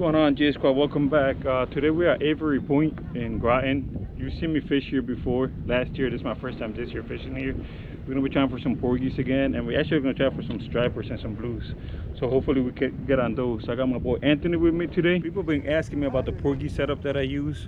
Going on, J Squad? Welcome back. Today we are at Avery Point in Groton. You've seen me fish here before. Last year, this is my first time this year fishing here. We're gonna be trying for some porgies again, and we're actually gonna try for some stripers and some blues. So hopefully we can get on those. So I got my boy Anthony with me today. People have been asking me about the porgy setup that I use.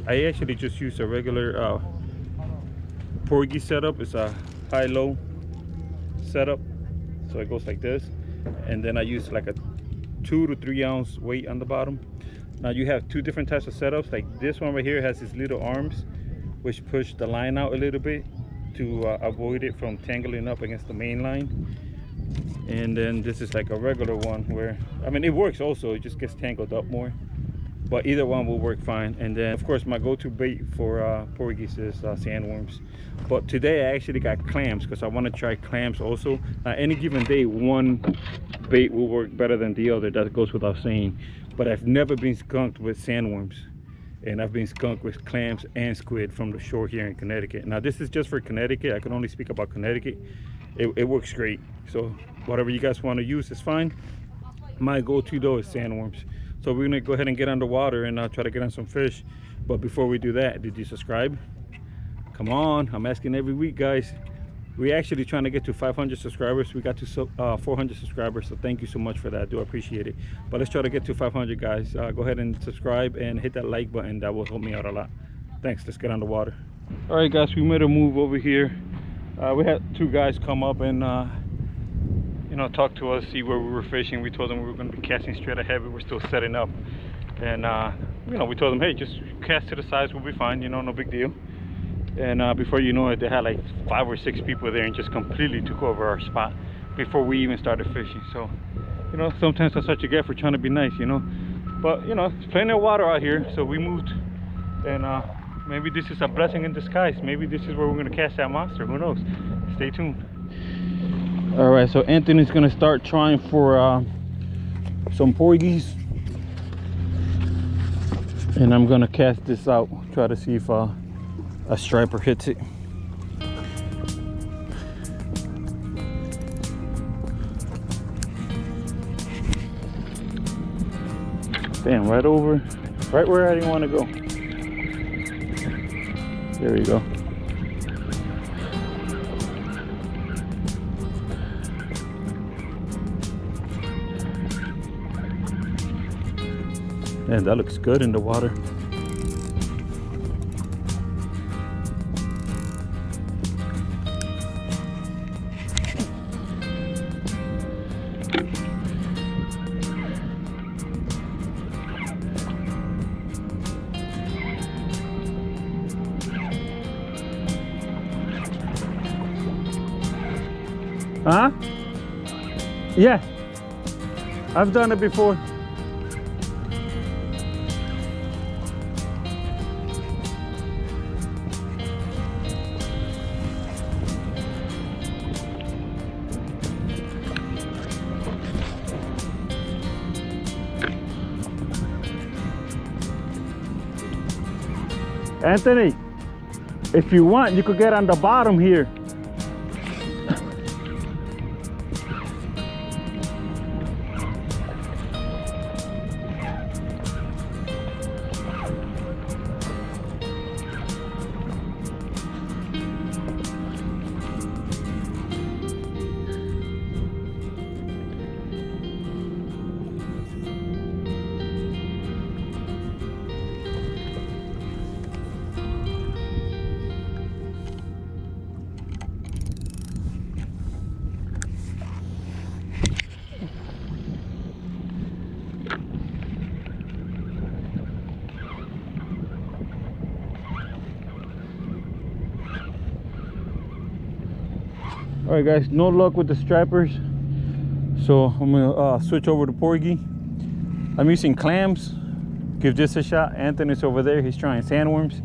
I actually just use a regular porgy setup. It's a high-low setup, so it goes like this, and then I use like a 2 to 3 ounce weight on the bottom. Now you have two different types of setups. Like this one right here has these little arms which push the line out a little bit to avoid it from tangling up against the main line. And then this is like a regular one where, I mean, it works also, it just gets tangled up more, but either one will work fine. And then of course my go-to bait for porgies is sandworms. But today I actually got clams because I want to try clams also. Any given day one bait will work better than the other, that goes without saying. But I've never been skunked with sandworms, and I've been skunked with clams and squid from the shore here in Connecticut. Now this is just for Connecticut. I can only speak about Connecticut. It works great, so whatever you guys want to use is fine. My go-to though is sandworms. So we're gonna go ahead and get underwater and try to get on some fish. But before we do that, did you subscribe? Come on, I'm asking every week, guys. We're actually trying to get to 500 subscribers. We got to 400 subscribers, so thank you so much for that. I do appreciate it. But let's try to get to 500, guys. Go ahead and subscribe and hit that like button. That will help me out a lot. Thanks. Let's get on the water. All right, guys, we made a move over here. We had two guys come up and you know, talk to us, see where we were fishing. We told them we were going to be casting straight ahead. We were still setting up, and you know, we told them, hey, just cast to the sides, we'll be fine, you know, no big deal. And before you know it, they had like 5 or 6 people there and just completely took over our spot before we even started fishing. So, you know, sometimes that's what you get for trying to be nice, you know. But, you know, there's plenty of water out here, so we moved. And maybe this is a blessing in disguise. Maybe this is where we're going to catch that monster. Who knows? Stay tuned. All right, so Anthony's going to start trying for some porgies. And I'm going to cast this out, try to see if a striper hits it. Damn, right over, right where I didn't want to go. There we go. Man, that looks good in the water. Huh? Yeah, I've done it before. Anthony, if you want, you could get on the bottom here. All right, guys, no luck with the stripers, so I'm gonna switch over to porgy. I'm using clams. Give this a shot. Anthony's over there, he's trying sandworms,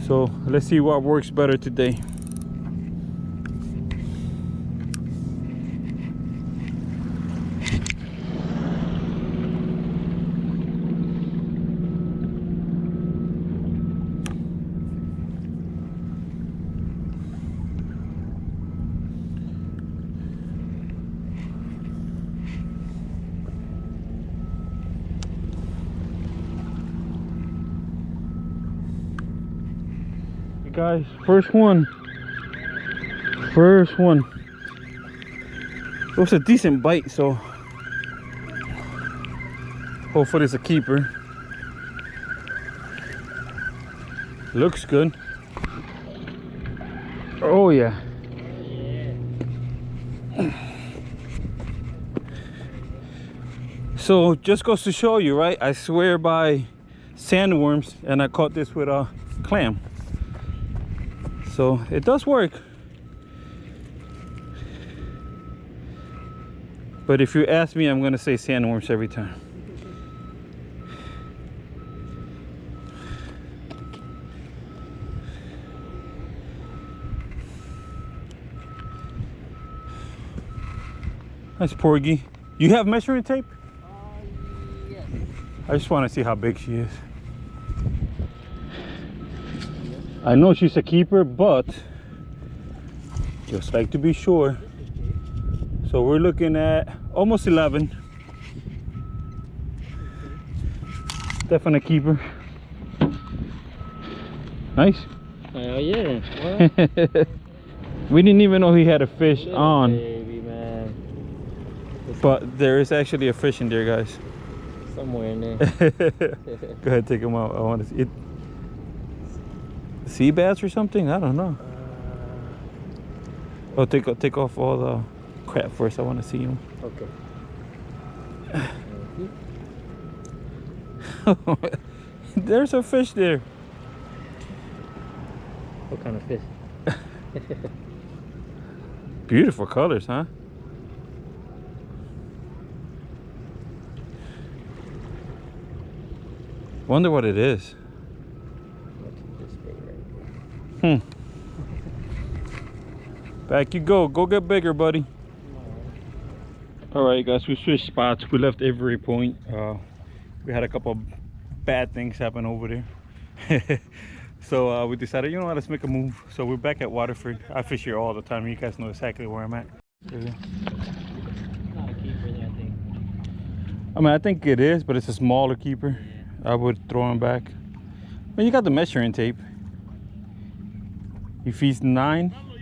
so let's see what works better today. Guys, first one. First one. It was a decent bite, so hopefully it's a keeper. Looks good. Oh yeah. So just goes to show you, right? I swear by sandworms, and I caught this with a clam. So it does work. But if you ask me, I'm gonna say sandworms every time. That's Porgy. You have measuring tape? Yes. I just want to see how big she is. I know she's a keeper, but just like to be sure. So we're looking at almost 11. Definitely a keeper. Nice. Oh yeah. We didn't even know he had a fish on. Baby, man. But there is actually a fish in there, guys. Somewhere in there. Go ahead, take him out. I want to see it. Sea bass or something? I don't know. Oh, take off all the crap first. I want to see him. Okay. There's a fish there. What kind of fish? Beautiful colors, huh? Wonder what it is. Back you go. Go get bigger, buddy. All right, guys. We switched spots. We left Avery Point. We had a couple of bad things happen over there. So we decided, you know what, let's make a move. So we're back at Waterford. I fish here all the time. You guys know exactly where I'm at. Not a keeper there, I think. I mean, I think it is, but it's a smaller keeper. Yeah. I would throw him back. But you got the measuring tape. He feeds 9. I'll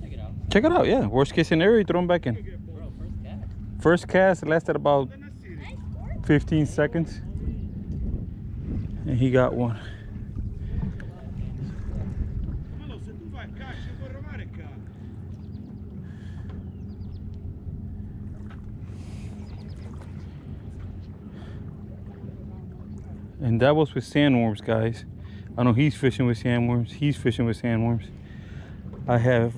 check it out. Check it out, yeah. Worst case scenario, you throw him back in. Bro, First cast lasted about 15 seconds. And he got one. And that was with sandworms, guys. I know he's fishing with sandworms. He's fishing with sandworms. I have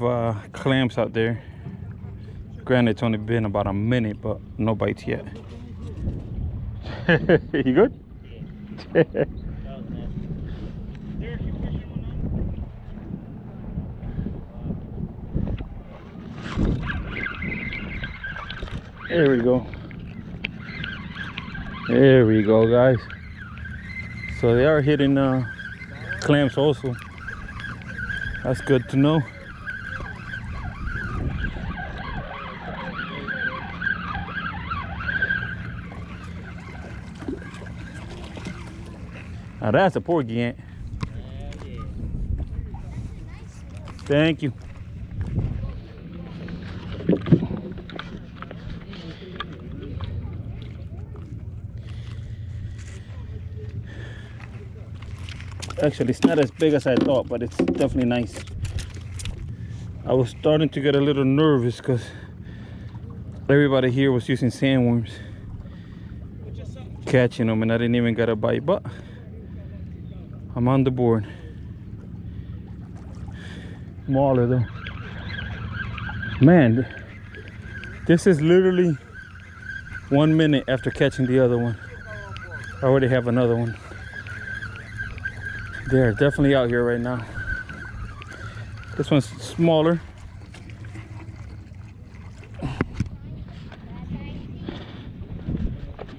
clams out there. Granted, it's only been about a minute, but no bites yet. You good? Yeah. There we go. There we go, guys. So they are hitting clams also. That's good to know. Now that's a porgy ant. Thank you. Actually, it's not as big as I thought, but it's definitely nice. I was starting to get a little nervous because everybody here was using sandworms, catching them, and I didn't even get a bite, but I'm on the board. Smaller though. Man, this is literally 1 minute after catching the other one. I already have another one. They're definitely out here right now. This one's smaller.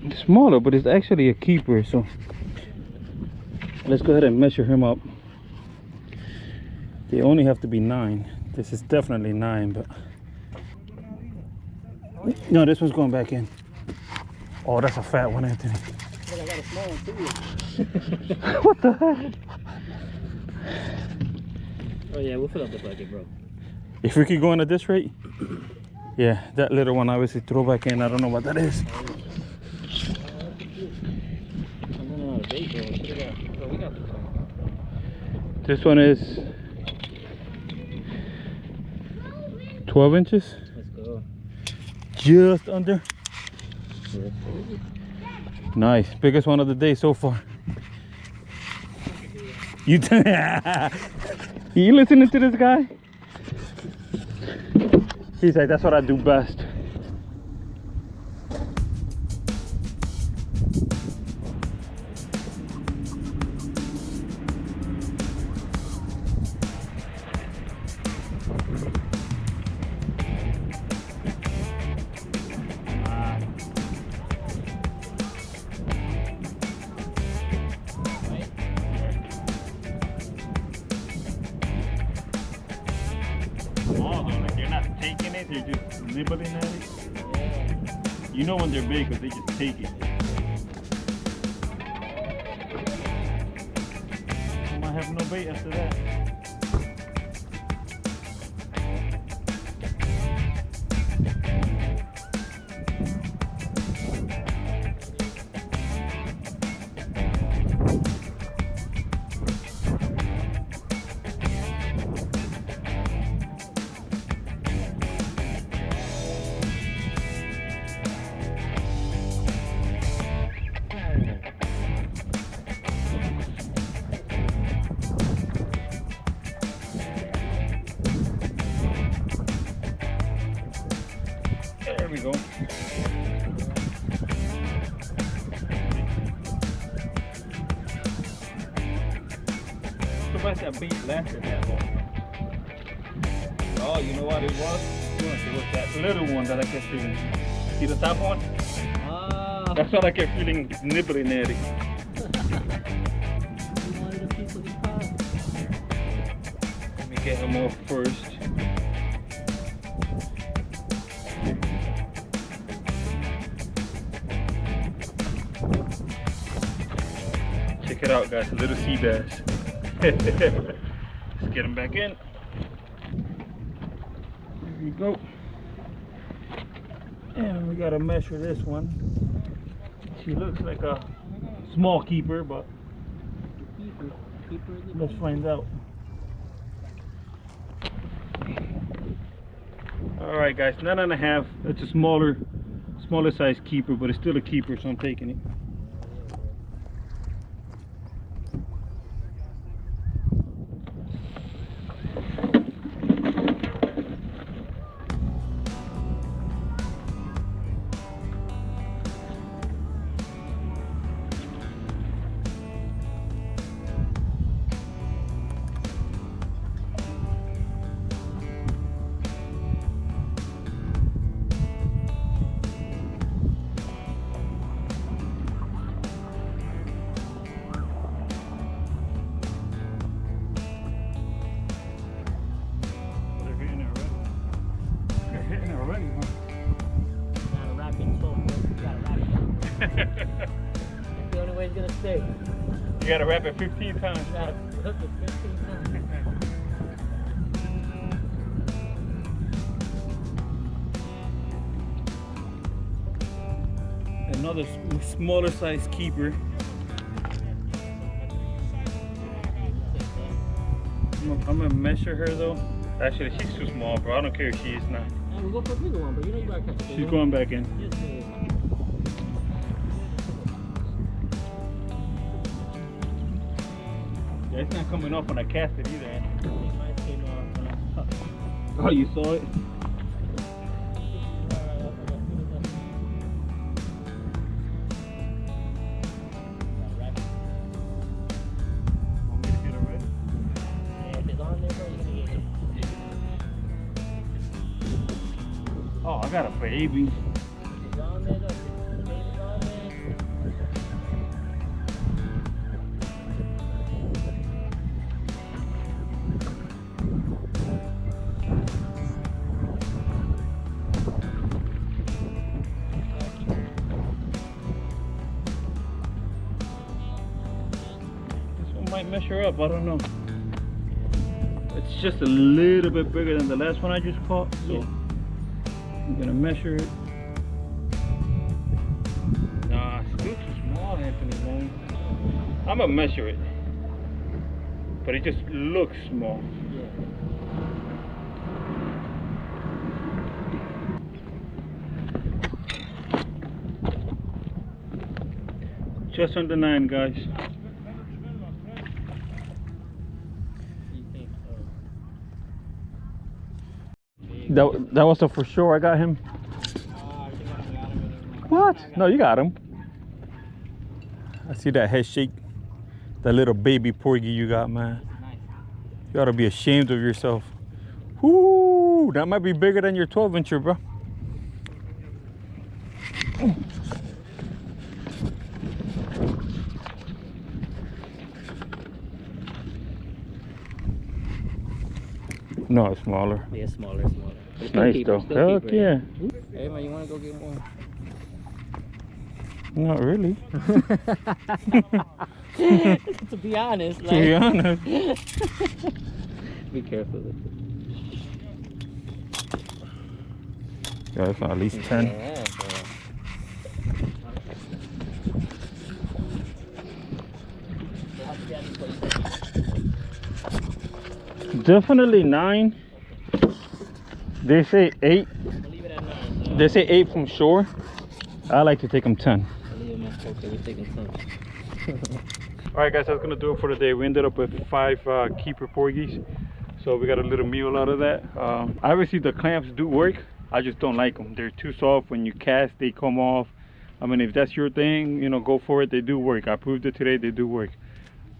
It's smaller, but it's actually a keeper, so let's go ahead and measure him up. They only have to be 9. This is definitely 9, but no, this one's going back in. Oh, that's a fat one, Anthony. Well, I got a small one too. What the heck? Oh yeah, we'll fill up the bucket, bro. If we keep going at this rate, yeah, that little one obviously throw back in. I don't know what that is. I'm running out of bait, bro. Bro, we got this one. This one is 12 inches. Let's go. Just under. Nice, biggest one of the day so far. You you listening to this guy? He's like, that's what I do best. Taking it, they're just nibbling at it. You know when they're big because they just take it. I might have no bait after that. There we go. So that bait lasted that long. Oh, you know what it was? It was that little one that I kept feeling. See the top one? Ah. That's what I kept feeling nibbling at it. You wanted a piece of the pie. Let me get him off first. Check it out, guys, a little sea bass. Let's get him back in. There we go. And we gotta measure this one. She looks like a small keeper, but let's find out. Alright guys, 9.5. It's a smaller size keeper, but it's still a keeper, so I'm taking it. That's the only way it's gonna stay. You gotta wrap it 15 times. You gotta hook it 15 times. Another smaller size keeper. I'm gonna measure her though. Actually, she's too small, bro. I don't care if she is not. Hey, we'll go for a bigger one, but you know you gotta catch a bigger She's one. going back in. Yes, sir. Yeah, it's not coming off when I cast it either. I think mine came off when I cut. Oh, you saw it? Want me to get her ready? Yeah, if it's on there, bro, you're gonna get it. Oh, I got a baby. If it's on there, though, if the baby's on there. This one might measure up, I don't know. It's just a little bit bigger than the last one I just caught. So Yeah. I'm gonna measure it. Nah, it's still too small, Anthony, man. I'm gonna measure it. But it just looks small. Yeah. Just under 9, guys. You think so? That was the for sure I got him. I think I don't got him anymore. What? No, you got him. I see that head shake. That little baby porgy you got, man. Nice. You ought to be ashamed of yourself. Whoo! That might be bigger than your 12-incher, bro. No, it's smaller. Yeah, smaller. But It's still nice keeper, though. still Heck keeper, yeah. Hey man, you wanna go get more? Not really. To be honest, To be honest. Be careful with it. Yeah, that's at least 10. Yeah, Definitely 9. They say 8. I'll leave it at 9. They say 8 from shore. I like to take them 10. I'll leave it at 9. Okay, we're taking some. Alright guys, that's gonna do it for today. We ended up with 5 keeper porgies. So we got a little meal out of that. Obviously the clamps do work. I just don't like them. They're too soft. When you cast, they come off. I mean, if that's your thing, you know, go for it. They do work. I proved it today. They do work.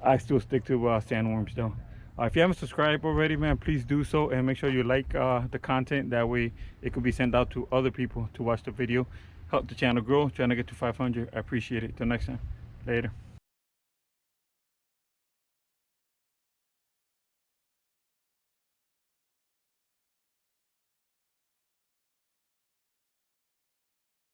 I still stick to sandworms though. If you haven't subscribed already, man, please do so, and make sure you like the content. That way it could be sent out to other people to watch the video. Help the channel grow. Trying to get to 500. I appreciate it. Till next time. Later.